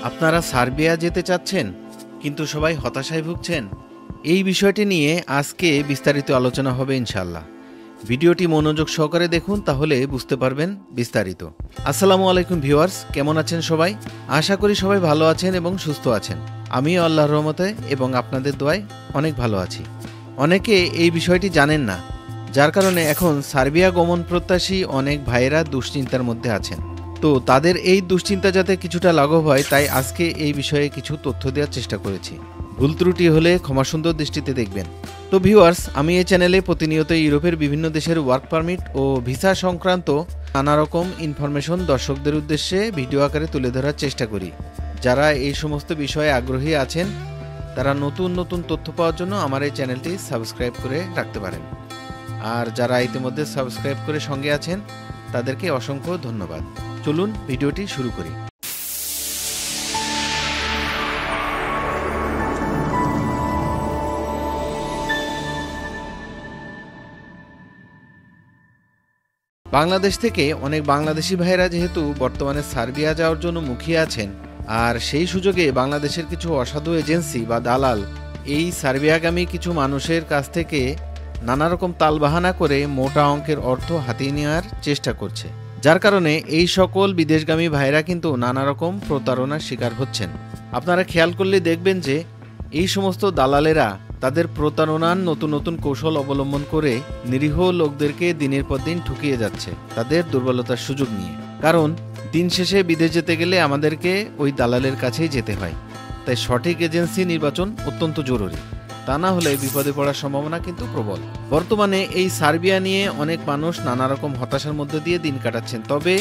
আপনারা সার্বিয়া যেতে চাচ্ছেন কিন্তু সবাই হতাশায় ভুগছেন। এই বিষয়টি নিয়ে আজকে বিস্তারিত আলোচনা হবে ইনশাআল্লাহ। ভিডিওটি মনোযোগ সহকারে দেখুন, তাহলে বুঝতে পারবেন বিস্তারিত। আসসালামু আলাইকুম ভিউয়ার্স, কেমন আছেন সবাই? আশা করি সবাই ভালো আছেন এবং সুস্থ আছেন। আমিও আল্লাহর রহমতে এবং আপনাদের দোয়ায় অনেক ভালো আছি। অনেকে এই বিষয়টি জানেন না, যার কারণে এখন সার্বিয়া গমন প্রত্যাশী অনেক ভাইয়েরা দুশ্চিন্তার মধ্যে আছেন। তো তাদের এই দুশ্চিন্তা যাতে কিছুটা লাঘব হয়, তাই আজকে এই বিষয়ে কিছু তথ্য দেওয়ার চেষ্টা করেছি। ভুল ত্রুটি হলে ক্ষমাসুন্দর দৃষ্টিতে দেখবেন। তো ভিউয়ার্স, আমি এই চ্যানেলে প্রতিনিয়ত ইউরোপের বিভিন্ন দেশের ওয়ার্ক পারমিট ও ভিসা সংক্রান্ত নানা রকম ইনফরমেশন দর্শকদের উদ্দেশ্যে ভিডিও আকারে তুলে ধরার চেষ্টা করি। যারা এই সমস্ত বিষয়ে আগ্রহী আছেন তারা নতুন নতুন তথ্য পাওয়ার জন্য আমার এই চ্যানেলটি সাবস্ক্রাইব করে রাখতে পারেন। আর যারা ইতিমধ্যে সাবস্ক্রাইব করে সঙ্গে আছেন তাদেরকে অসংখ্য ধন্যবাদ। চলুন ভিডিওটি শুরু করি। বাংলাদেশ থেকে অনেক বাংলাদেশি ভাইয়েরা যেহেতু বর্তমানে সার্বিয়া যাওয়ার জন্য মুখিয়ে আছেন, আর সেই সুযোগে বাংলাদেশের কিছু অসাধু এজেন্সি বা দালাল এই সার্বিয়াগামী কিছু মানুষের কাছ থেকে নানা রকম তালবাহানা করে মোটা অঙ্কের অর্থ হাতিয়ে নেওয়ার চেষ্টা করছে, যার কারণে এই সকল বিদেশগামী ভাইয়েরা কিন্তু নানা রকম প্রতারণার শিকার হচ্ছেন। আপনারা খেয়াল করলে দেখবেন যে এই সমস্ত দালালেরা তাদের প্রতারণার নতুন নতুন কৌশল অবলম্বন করে নিরীহ লোকদেরকে দিনের পর দিন ঠকিয়ে যাচ্ছে তাদের দুর্বলতার সুযোগ নিয়ে। কারণ দিন শেষে বিদেশ যেতে গেলে আমাদেরকে ওই দালালের কাছেই যেতে হয়, তাই সঠিক এজেন্সি নির্বাচন অত্যন্ত জরুরি। তা না হলে বিপদে পড়ার সম্ভাবনা কিন্তু প্রবল। বর্তমানে এই সার্বিয়া নিয়ে অনেক মানুষ নানা রকম হতাশার মধ্যে দিয়ে দিন কাটাচ্ছেন। তবে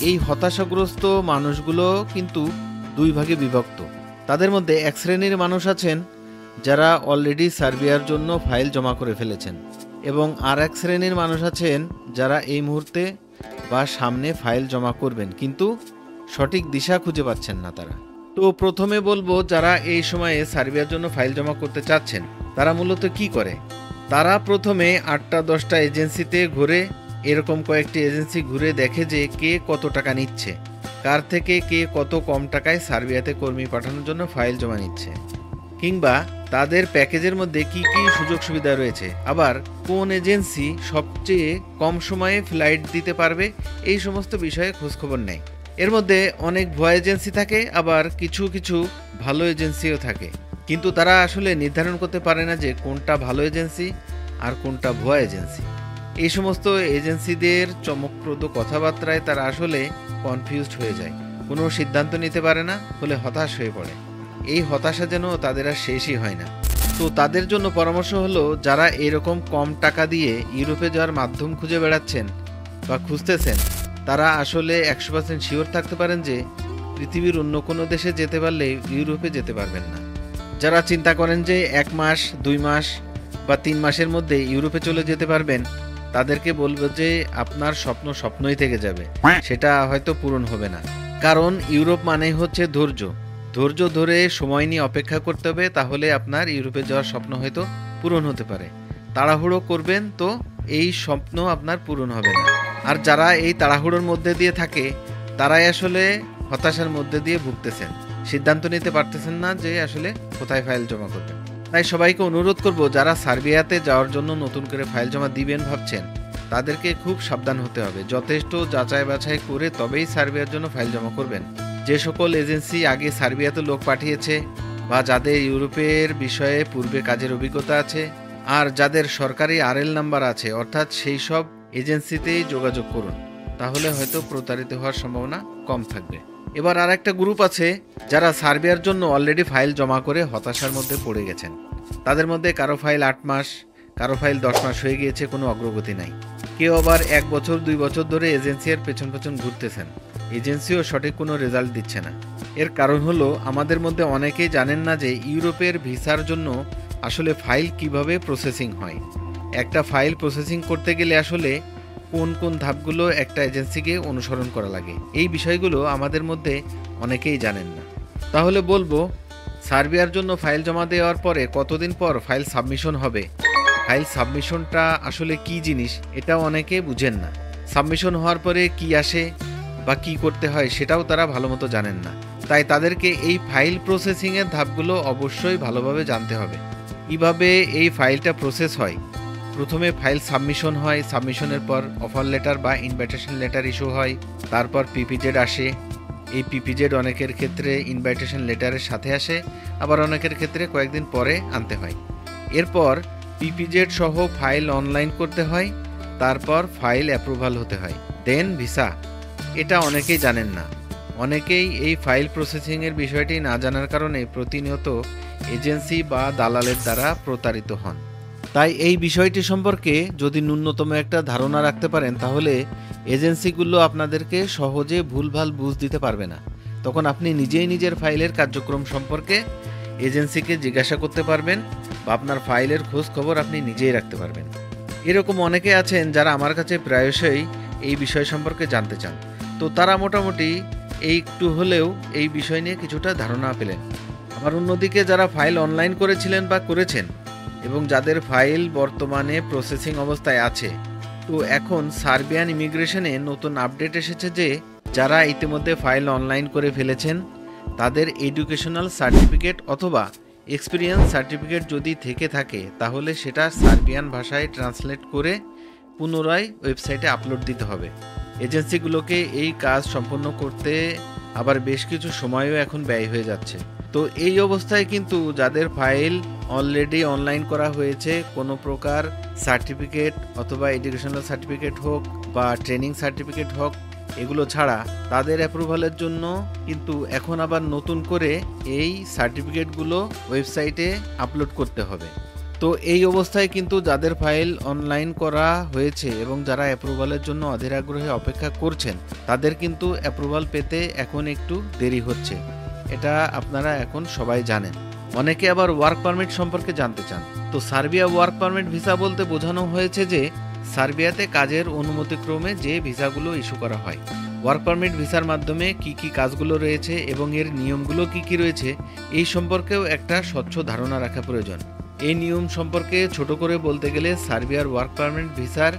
এই হতাশাগ্রস্ত মানুষগুলো কিন্তু দুই ভাগে বিভক্ত। তাদের মধ্যে এক শ্রেণীর মানুষ আছেন যারা অলরেডি সার্বিয়ার জন্য ফাইল জমা করে ফেলেছেন, এবং আর এক শ্রেণীর মানুষ আছেন যারা এই মুহূর্তে বা সামনে ফাইল জমা করবেন, কিন্তু সঠিক দিশা খুঁজে পাচ্ছেন না তারা। তো প্রথমে বলবো, যারা এই সময়ে সার্বিয়ার জন্য ফাইল জমা করতে চাচ্ছেন তারা মূলত কি করে। তারা প্রথমে 8-10টা এজেন্সিতে ঘুরে, এরকম কয়েকটি এজেন্সি ঘুরে দেখে যে কে কত টাকা নিচ্ছে, কার থেকে কে কত কম টাকায় সার্বিয়াতে কর্মী পাঠানোর জন্য ফাইল জমা নিচ্ছে, কিংবা তাদের প্যাকেজের মধ্যে কি কি সুযোগ সুবিধা রয়েছে, আবার কোন এজেন্সি সবচেয়ে কম সময়ে ফ্লাইট দিতে পারবে, এই সমস্ত বিষয়ে খোঁজখবর নেয়। এর মধ্যে অনেক ভুয়া এজেন্সি থাকে, আবার কিছু কিছু ভালো এজেন্সিও থাকে, কিন্তু তারা আসলে নির্ধারণ করতে পারে না যে কোনটা ভালো এজেন্সি আর কোনটা ভুয়া এজেন্সি। এই সমস্ত এজেন্সিদের চমকপ্রদ কথাবার্তায় তারা আসলে কনফিউজড হয়ে যায়, কোনো সিদ্ধান্ত নিতে পারে না, ফলে হতাশ হয়ে পড়ে। এই হতাশা যেন তাদের আর শেষই হয় না। তো তাদের জন্য পরামর্শ হলো, যারা এরকম কম টাকা দিয়ে ইউরোপে যাওয়ার মাধ্যম খুঁজে বেড়াচ্ছেন বা খুঁজতেছেন, তারা আসলে 100% শিওর থাকতে পারেন যে পৃথিবীর অন্য কোনো দেশে যেতে পারলে ইউরোপে যেতে পারবেন না। যারা চিন্তা করেন যে 1 মাস 2 মাস বা 3 মাসের মধ্যে ইউরোপে চলে যেতে পারবেন, তাদেরকে বলবো যে আপনার স্বপ্নই থেকে যাবে, সেটা হয়তো পূরণ হবে না। কারণ ইউরোপ মানেই হচ্ছে ধৈর্য ধরে সময় নিয়ে অপেক্ষা করতে হবে, তাহলে আপনার ইউরোপে যাওয়ার স্বপ্ন হয়তো পূরণ হতে পারে। তাড়াহুড়ো করবেন তো এই স্বপ্ন আপনার পূরণ হবে না। আর যারা এই তাড়াহুড়োর মধ্যে দিয়ে থাকে তারাই আসলে হতাশার মধ্যে দিয়ে ভুগতেছেন, সিদ্ধান্ত নিতে পারতেছেন না যে আসলে কোথায় ফাইল জমা করবেন। তাই সবাইকে অনুরোধ করব, যারা সার্বিয়াতে যাওয়ার জন্য নতুন করে ফাইল জমা দিবেন ভাবছেন, তাদেরকে খুব সাবধান হতে হবে। যথেষ্ট যাচাই বাছাই করে তবেই সার্বিয়ার জন্য ফাইল জমা করবেন। যে সকল এজেন্সি আগে সার্বিয়াতে লোক পাঠিয়েছে বা যাদের ইউরোপের বিষয়ে পূর্বে কাজের অভিজ্ঞতা আছে আর যাদের সরকারি আরএল নাম্বার আছে, অর্থাৎ সেই সব এজেন্সিতেই যোগাযোগ করুন, তাহলে হয়তো প্রতারিত হওয়ার সম্ভাবনা কম থাকবে। এবার আর একটা গ্রুপ আছে যারা সার্বিয়ার জন্য অলরেডি ফাইল জমা করে হতাশার মধ্যে পড়ে গেছেন। তাদের মধ্যে কারো ফাইল 8 মাস, কারো ফাইল 10 মাস হয়ে গিয়েছে, কোনো অগ্রগতি নাই। কেউ আবার 1 বছর 2 বছর ধরে এজেন্সির পেছন ঘুরতেছেন, এজেন্সিও সঠিক কোনো রেজাল্ট দিচ্ছে না। এর কারণ হলো, আমাদের মধ্যে অনেকেই জানেন না যে ইউরোপের ভিসার জন্য আসলে ফাইল কিভাবে প্রসেসিং হয়। একটা ফাইল প্রসেসিং করতে গেলে আসলে কোন কোন ধাপগুলো একটা এজেন্সিকে অনুসরণ করা লাগে, এই বিষয়গুলো আমাদের মধ্যে অনেকেই জানেন না। তাহলে বলবো, সার্বিয়ার জন্য ফাইল জমা দেওয়ার পরে কতদিন পর ফাইল সাবমিশন হবে, ফাইল সাবমিশনটা আসলে কি জিনিস, এটা অনেকে বুঝেন না। সাবমিশন হওয়ার পরে কি আসে বা কী করতে হয় সেটাও তারা ভালো মতো জানেন না। তাই তাদেরকে এই ফাইল প্রসেসিংয়ের ধাপগুলো অবশ্যই ভালোভাবে জানতে হবে। কীভাবে এই ফাইলটা প্রসেস হয়, প্রথমে ফাইল সাবমিশন হয়, সাবমিশনের পর অফার লেটার বা ইনভাইটেশন লেটার ইস্যু হয়, তারপর পিপিজেড আসে। এই পিপিজেড অনেকের ক্ষেত্রে ইনভাইটেশন লেটারের সাথে আসে, আবার অনেকের ক্ষেত্রে কয়েকদিন পরে আনতে হয়। এরপর পিপিজেড সহ ফাইল অনলাইন করতে হয়, তারপর ফাইল অ্যাপ্রুভাল হতে হয়, দেন ভিসা। এটা অনেকেই জানেন না। অনেকেই এই ফাইল প্রসেসিংয়ের বিষয়টি না জানার কারণে প্রতিনিয়ত এজেন্সি বা দালালের দ্বারা প্রতারিত হন। তাই এই বিষয়টি সম্পর্কে যদি ন্যূনতম একটা ধারণা রাখতে পারেন, তাহলে এজেন্সিগুলো আপনাদেরকে সহজে ভুলভাল বুঝ দিতে পারবে না। তখন আপনি নিজেই নিজের ফাইলের কার্যক্রম সম্পর্কে এজেন্সিকে জিজ্ঞাসা করতে পারবেন বা আপনার ফাইলের খোঁজ খবর আপনি নিজেই রাখতে পারবেন। এরকম অনেকে আছেন যারা আমার কাছে প্রায়শই এই বিষয় সম্পর্কে জানতে চান। তো তারা মোটামুটি একটু হলেও এই বিষয় নিয়ে কিছুটা ধারণা পেলেন। আবার অন্যদিকে যারা ফাইল অনলাইন করেছিলেন বা করেছেন এবং যাদের ফাইল বর্তমানে প্রসেসিং অবস্থায় আছে, তো এখন সার্বিয়ান ইমিগ্রেশনে নতুন আপডেট এসেছে যে যারা ইতিমধ্যে ফাইল অনলাইন করে ফেলেছেন তাদের এডুকেশনাল সার্টিফিকেট অথবা এক্সপিরিয়েন্স সার্টিফিকেট যদি থেকে থাকে, তাহলে সেটা সার্বিয়ান ভাষায় ট্রান্সলেট করে পুনরায় ওয়েবসাইটে আপলোড দিতে হবে। এজেন্সিগুলোকে এই কাজ সম্পন্ন করতে আবার বেশ কিছু সময়ও এখন ব্যয় হয়ে যাচ্ছে। তো এই অবস্থায় কিন্তু যাদের ফাইল অলরেডি অনলাইন করা হয়েছে, কোনো প্রকার সার্টিফিকেট অথবা এডুকেশনাল সার্টিফিকেট হোক বা ট্রেনিং সার্টিফিকেট হোক, এগুলো ছাড়া তাদের অ্যাপ্রুভালের জন্য কিন্তু এখন আবার নতুন করে এই সার্টিফিকেটগুলো ওয়েবসাইটে আপলোড করতে হবে। তো এই অবস্থায় কিন্তু যাদের ফাইল অনলাইন করা হয়েছে এবং যারা অ্যাপ্রুভালের জন্য অধীর আগ্রহে অপেক্ষা করছেন, তাদের কিন্তু অ্যাপ্রুভাল পেতে এখন একটু দেরি হচ্ছে। এটা আপনারা এখন সবাই জানেন। অনেকে আবার ওয়ার্ক পারমিট সম্পর্কে জানতে চান। তো সার্বিয়া ওয়ার্ক পারমিট ভিসা বলতে বোঝানো হয়েছে যে সার্বিয়াতে কাজের অনুমতিক্রমে যে ভিসাগুলো ইস্যু করা হয়। ওয়ার্ক পারমিট ভিসার মাধ্যমে কি কি কাজগুলো রয়েছে এবং এর নিয়মগুলো কি কি রয়েছে, এই সম্পর্কেও একটা স্বচ্ছ ধারণা রাখা প্রয়োজন। এই নিয়ম সম্পর্কে ছোট করে বলতে গেলে সার্বিয়ার ওয়ার্ক পারমিট ভিসার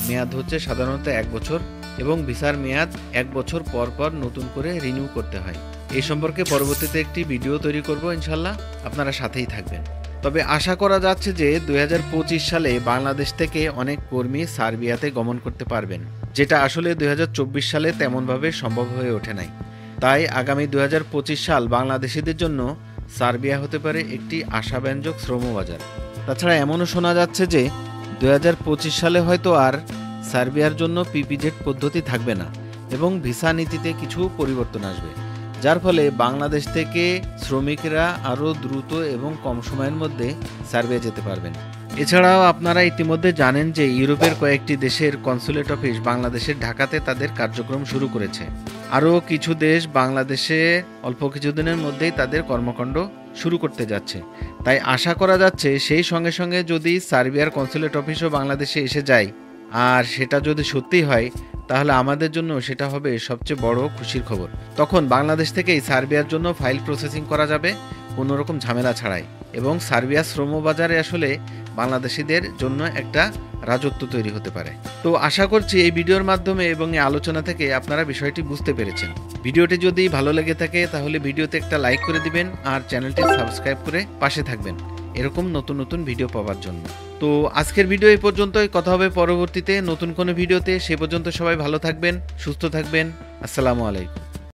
মেয়াদ হচ্ছে সাধারণত 1 বছর এবং ভিসার মেয়াদ 1 বছর পর পর নতুন করে রিনিউ করতে হয়। এই সম্পর্কে পরবর্তীতে একটি ভিডিও তৈরি করব ইনশাল্লাহ, আপনারা সাথেই থাকবেন। তবে আশা করা যাচ্ছে যে 2025 সালে বাংলাদেশ থেকে অনেক কর্মী সার্বিয়াতে গমন করতে পারবেন, যেটা আসলে 2024 সালে তেমনভাবে সম্ভব হয়ে ওঠে নাই। তাই আগামী 2025 সাল বাংলাদেশিদের জন্য সার্বিয়া হতে পারে একটি আশাব্যঞ্জক শ্রমবাজার। তাছাড়া এমনও শোনা যাচ্ছে যে 2025 সালে হয়তো আর সার্বিয়ার জন্য পিপিজেড পদ্ধতি থাকবে না এবং ভিসা নীতিতে কিছু পরিবর্তন আসবে, যার ফলে বাংলাদেশ থেকে শ্রমিকরা আরও দ্রুত এবং কম সময়ের মধ্যে সার্বিয়া যেতে পারবেন। এছাড়াও আপনারা ইতিমধ্যে জানেন যে ইউরোপের কয়েকটি দেশের কনসুলেট অফিস বাংলাদেশের ঢাকাতে তাদের কার্যক্রম শুরু করেছে। আরও কিছু দেশ বাংলাদেশে অল্প কিছুদিনের মধ্যেই তাদের কর্মকাণ্ড শুরু করতে যাচ্ছে। তাই আশা করা যাচ্ছে সেই সঙ্গে সঙ্গে যদি সার্বিয়ার কনসুলেট অফিসও বাংলাদেশে এসে যায়, আর সেটা যদি সত্যি হয়, তাহলে আমাদের জন্য সেটা হবে সবচেয়ে বড় খুশির খবর। তখন বাংলাদেশ থেকেই সার্বিয়ার জন্য ফাইল প্রসেসিং করা যাবে কোনো রকম ঝামেলা ছাড়াই, এবং সার্বিয়ার শ্রমবাজারে আসলে বাংলাদেশিদের জন্য একটা রাজত্ব তৈরি হতে পারে। তো আশা করছি এই ভিডিওর মাধ্যমে এবং এই আলোচনা থেকে আপনারা বিষয়টি বুঝতে পেরেছেন। ভিডিওটি যদি ভালো লেগে থাকে তাহলে ভিডিওতে একটা লাইক করে দিবেন আর চ্যানেলটি সাবস্ক্রাইব করে পাশে থাকবেন এরকম নতুন নতুন ভিডিও পাওয়ার জন্য। তো আজকের ভিডিও এই পর্যন্তই, কথা হবে পরবর্তীতে নতুন কোনো ভিডিওতে। সে পর্যন্ত সবাই ভালো থাকবেন, সুস্থ থাকবেন। আসসালামু আলাইকুম।